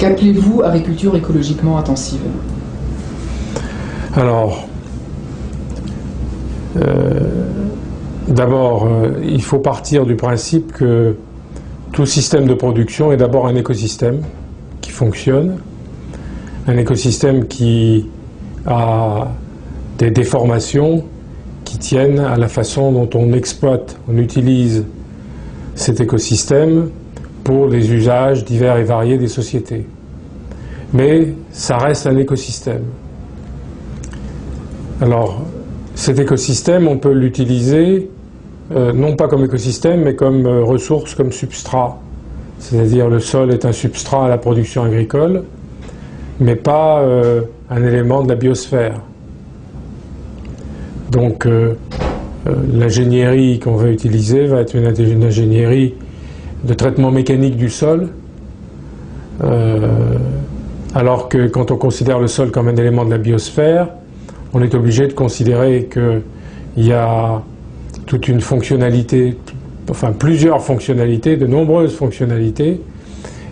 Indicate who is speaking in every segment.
Speaker 1: Qu'appelez-vous agriculture écologiquement intensive?
Speaker 2: Alors, d'abord, il faut partir du principe que tout système de production est d'abord un écosystème qui fonctionne, un écosystème qui a des déformations qui tiennent à la façon dont on exploite, on utilise cet écosystème pour les usages divers et variés des sociétés. Mais ça reste un écosystème. Alors, cet écosystème, on peut l'utiliser non pas comme écosystème, mais comme ressource, comme substrat. C'est-à-dire le sol est un substrat à la production agricole, mais pas un élément de la biosphère. Donc l'ingénierie qu'on va utiliser va être une ingénierie de traitement mécanique du sol, alors que quand on considère le sol comme un élément de la biosphère, on est obligé de considérer qu'il y a toute une fonctionnalité, enfin plusieurs fonctionnalités, de nombreuses fonctionnalités,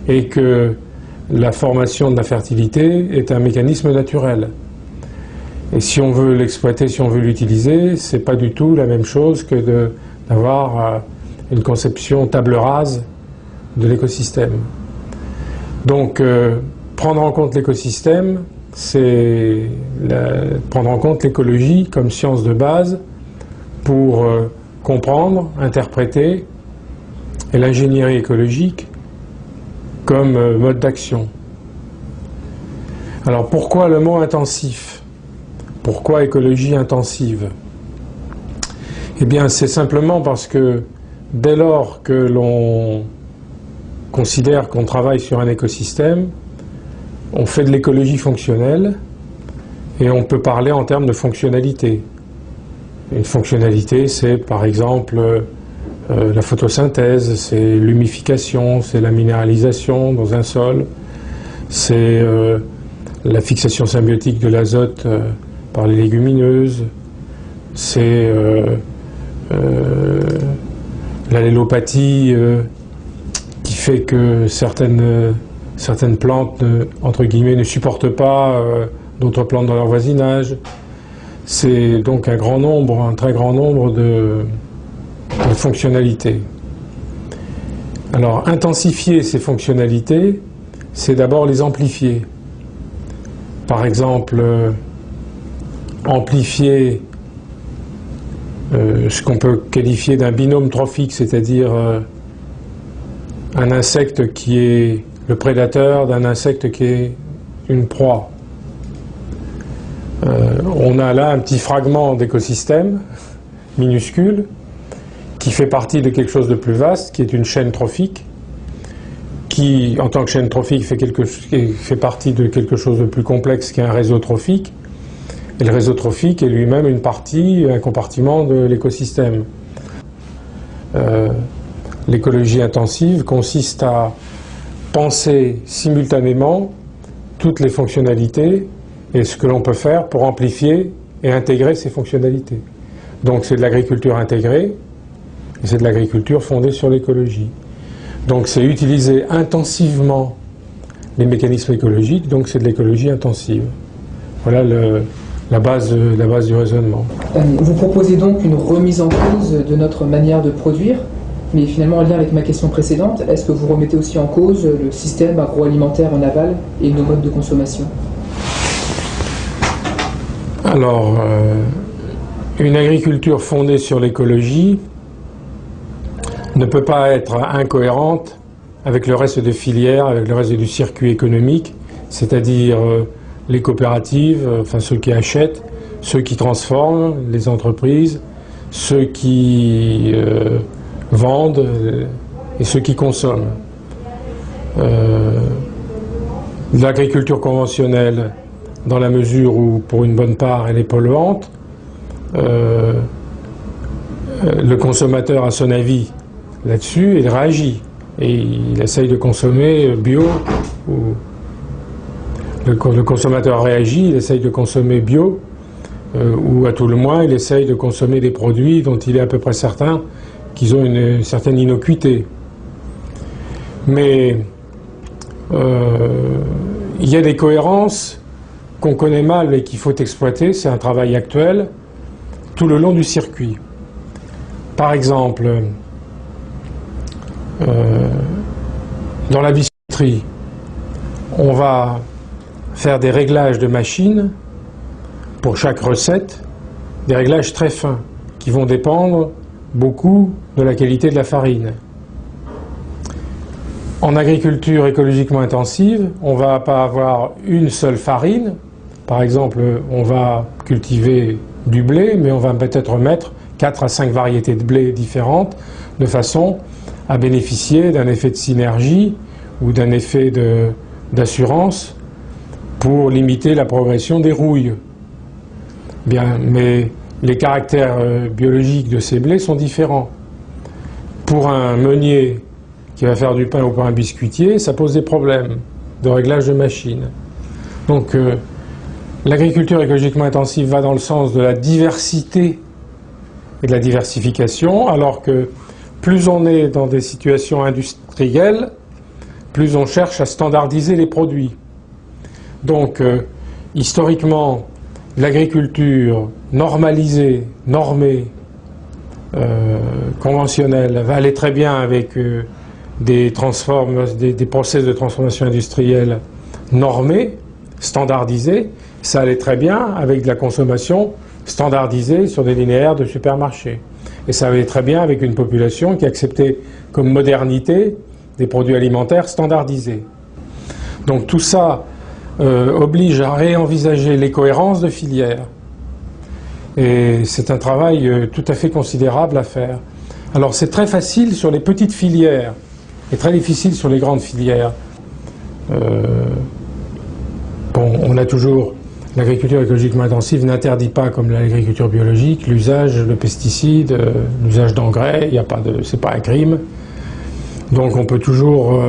Speaker 2: et que la formation de la fertilité est un mécanisme naturel. Et si on veut l'exploiter, si on veut l'utiliser, c'est pas du tout la même chose que d'avoir une conception table rase de l'écosystème. Donc, prendre en compte l'écosystème, c'est prendre en compte l'écologie comme science de base pour comprendre, interpréter, et l'ingénierie écologique comme mode d'action. Alors pourquoi le mot intensif? Pourquoi écologie intensive? Eh bien c'est simplement parce que dès lors que l'on considère qu'on travaille sur un écosystème, on fait de l'écologie fonctionnelle et on peut parler en termes de fonctionnalité. Une fonctionnalité, c'est par exemple la photosynthèse, c'est l'humification, c'est la minéralisation dans un sol, c'est la fixation symbiotique de l'azote par les légumineuses, c'est l'allélopathie qui fait que certaines plantes, entre guillemets, ne supportent pas d'autres plantes dans leur voisinage. C'est donc un très grand nombre de fonctionnalités. Alors, intensifier ces fonctionnalités, c'est d'abord les amplifier. Par exemple, amplifier ce qu'on peut qualifier d'un binôme trophique, c'est-à-dire un insecte qui est le prédateur d'un insecte qui est une proie. On a là un petit fragment d'écosystème minuscule qui fait partie de quelque chose de plus vaste, qui est une chaîne trophique, qui, en tant que chaîne trophique, fait partie de quelque chose de plus complexe qu'un réseau trophique. Et le réseau trophique est lui-même une partie, un compartiment de l'écosystème. L'écologie intensive consiste à penser simultanément toutes les fonctionnalités et ce que l'on peut faire pour amplifier et intégrer ces fonctionnalités. Donc c'est de l'agriculture intégrée, et c'est de l'agriculture fondée sur l'écologie. Donc c'est utiliser intensivement les mécanismes écologiques, donc c'est de l'écologie intensive. Voilà la base du raisonnement.
Speaker 1: Vous proposez donc une remise en cause de notre manière de produire, mais finalement en lien avec ma question précédente, est-ce que vous remettez aussi en cause le système agroalimentaire en aval et nos modes de consommation?
Speaker 2: Alors, une agriculture fondée sur l'écologie ne peut pas être incohérente avec le reste des filières, avec le reste du circuit économique, c'est-à-dire les coopératives, enfin ceux qui achètent, ceux qui transforment, les entreprises, ceux qui vendent et ceux qui consomment. L'agriculture conventionnelle, dans la mesure où, pour une bonne part, elle est polluante, le consommateur a son avis là-dessus, il réagit et il essaye de consommer bio. Le consommateur réagit, il essaye de consommer bio, ou à tout le moins, il essaye de consommer des produits dont il est à peu près certain qu'ils ont une certaine innocuité. Mais il y a des cohérences qu'on connaît mal et qu'il faut exploiter, c'est un travail actuel, tout le long du circuit. Par exemple, dans la biscuiterie, on va faire des réglages de machines pour chaque recette, des réglages très fins qui vont dépendre beaucoup de la qualité de la farine. En agriculture écologiquement intensive, on ne va pas avoir une seule farine. Par exemple, on va cultiver du blé, mais on va peut-être mettre 4 à 5 variétés de blé différentes, de façon à bénéficier d'un effet de synergie ou d'un effet d'assurance pour limiter la progression des rouilles. Bien, mais les caractères biologiques de ces blés sont différents. Pour un meunier qui va faire du pain ou pour un biscuitier, ça pose des problèmes de réglage de machine. Donc l'agriculture écologiquement intensive va dans le sens de la diversité et de la diversification, alors que plus on est dans des situations industrielles, plus on cherche à standardiser les produits. Donc historiquement, l'agriculture normalisée, normée, conventionnelle, va aller très bien avec des process de transformation industrielle normés, standardisés. Ça allait très bien avec de la consommation standardisée sur des linéaires de supermarchés. Et ça allait très bien avec une population qui acceptait comme modernité des produits alimentaires standardisés. Donc tout ça oblige à réenvisager les cohérences de filières. Et c'est un travail tout à fait considérable à faire. Alors c'est très facile sur les petites filières et très difficile sur les grandes filières. On a toujours... L'agriculture écologiquement intensive n'interdit pas, comme l'agriculture biologique, l'usage de pesticides, l'usage d'engrais, c'est pas un crime. Donc on peut toujours,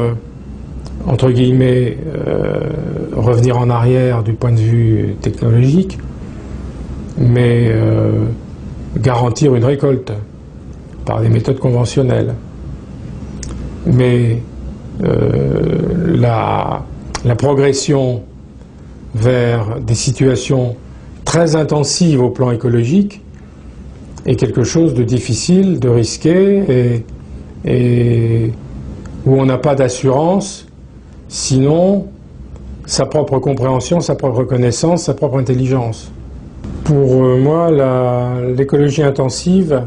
Speaker 2: entre guillemets, revenir en arrière du point de vue technologique, mais garantir une récolte par des méthodes conventionnelles. Mais la progression vers des situations très intensives au plan écologique est quelque chose de difficile, de risqué et où on n'a pas d'assurance, sinon sa propre compréhension, sa propre connaissance, sa propre intelligence. Pour moi, l'écologie intensive,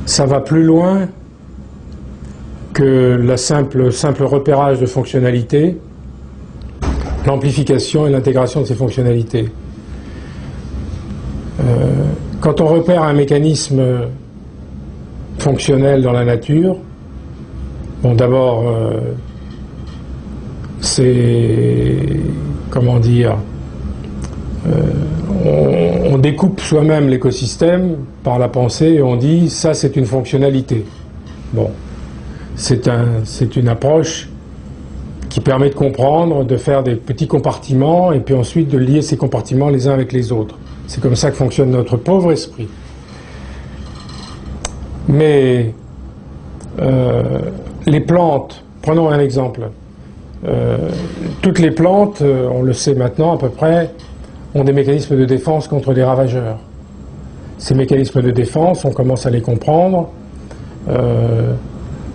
Speaker 2: ça va plus loin que le simple repérage de fonctionnalités, l'amplification et l'intégration de ces fonctionnalités. Quand on repère un mécanisme fonctionnel dans la nature, bon d'abord c'est, comment dire, on découpe soi-même l'écosystème par la pensée et on dit ça c'est une fonctionnalité. Bon, c'est une approche qui permet de comprendre, de faire des petits compartiments et puis ensuite de lier ces compartiments les uns avec les autres. C'est comme ça que fonctionne notre pauvre esprit. Mais les plantes, prenons un exemple, toutes les plantes, on le sait maintenant à peu près, ont des mécanismes de défense contre les ravageurs. Ces mécanismes de défense, on commence à les comprendre.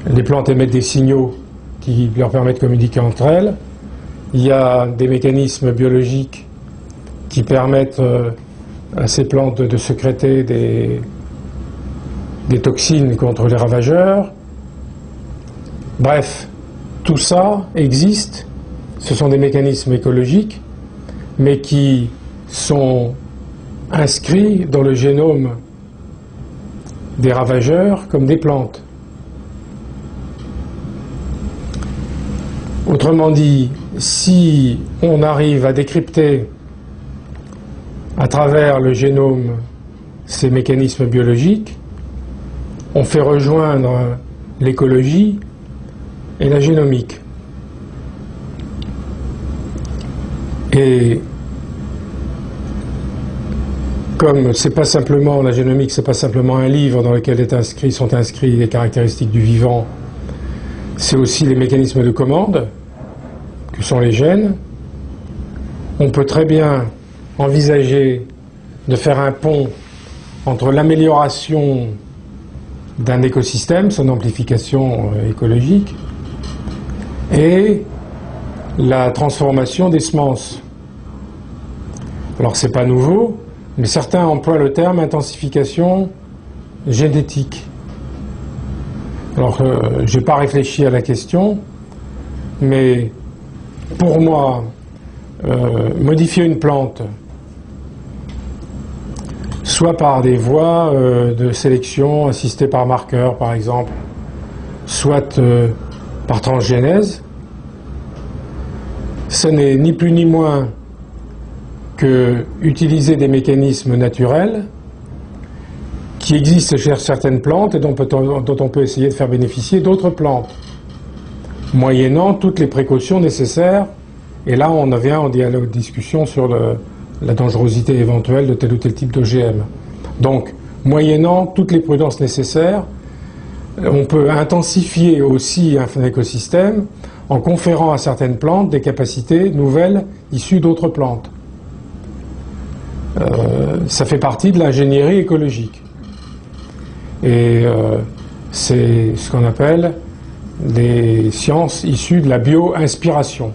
Speaker 2: Les plantes émettent des signaux qui leur permettent de communiquer entre elles. Il y a des mécanismes biologiques qui permettent à ces plantes de sécréter des toxines contre les ravageurs. Bref, tout ça existe. Ce sont des mécanismes écologiques, mais qui sont inscrits dans le génome des ravageurs comme des plantes. Autrement dit, si on arrive à décrypter à travers le génome ces mécanismes biologiques, on fait rejoindre l'écologie et la génomique. Et comme c'est pas simplement la génomique, c'est pas simplement un livre dans lequel sont inscrits les caractéristiques du vivant, c'est aussi les mécanismes de commande. que sont les gènes, on peut très bien envisager de faire un pont entre l'amélioration d'un écosystème, son amplification écologique, et la transformation des semences. Alors c'est pas nouveau, mais certains emploient le terme intensification génétique. Alors j'ai pas réfléchi à la question, mais pour moi, modifier une plante, soit par des voies de sélection assistées par marqueurs par exemple, soit par transgénèse, ce n'est ni plus ni moins que utiliser des mécanismes naturels qui existent chez certaines plantes et dont on peut essayer de faire bénéficier d'autres plantes, moyennant toutes les précautions nécessaires. Et là, on vient en dialogue, discussion sur la dangerosité éventuelle de tel ou tel type d'OGM. Donc, moyennant toutes les prudences nécessaires, on peut intensifier aussi un écosystème en conférant à certaines plantes des capacités nouvelles issues d'autres plantes. Ça fait partie de l'ingénierie écologique. Et c'est ce qu'on appelle des sciences issues de la bio-inspiration.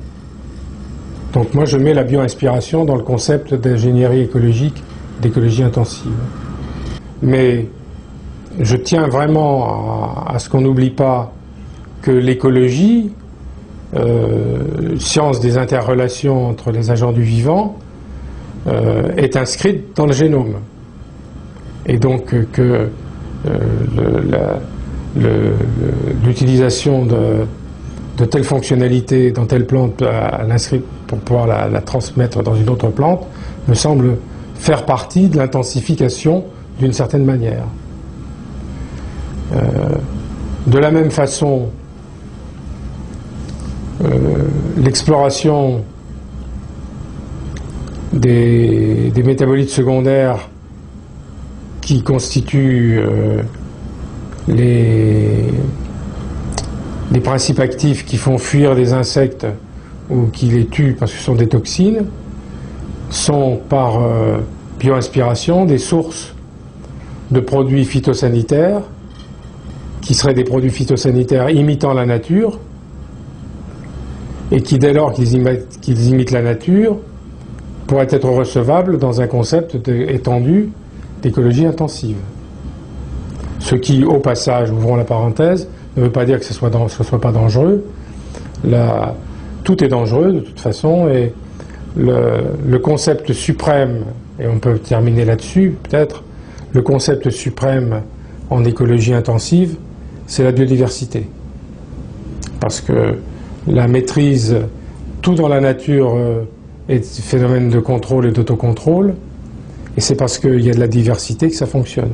Speaker 2: Donc moi je mets la bio-inspiration dans le concept d'ingénierie écologique, d'écologie intensive. Mais je tiens vraiment à ce qu'on n'oublie pas que l'écologie, science des interrelations entre les agents du vivant, est inscrite dans le génome. Et donc que l'utilisation de telle fonctionnalité dans telle plante à l'inscrire pour pouvoir la transmettre dans une autre plante me semble faire partie de l'intensification d'une certaine manière. De la même façon, l'exploration des métabolites secondaires qui constituent les principes actifs qui font fuir des insectes ou qui les tuent parce que ce sont des toxines, sont par bio-inspiration des sources de produits phytosanitaires qui seraient des produits phytosanitaires imitant la nature et qui, dès lors qu'ils imitent la nature, pourraient être recevables dans un concept étendu d'écologie intensive. Ce qui, au passage, ouvrons la parenthèse, ne veut pas dire que ce soit pas dangereux. Tout est dangereux de toute façon, et le concept suprême, et on peut terminer là-dessus peut-être, le concept suprême en écologie intensive, c'est la biodiversité. Parce que la maîtrise, tout dans la nature est phénomène de contrôle et d'autocontrôle, et c'est parce qu'il y a de la diversité que ça fonctionne.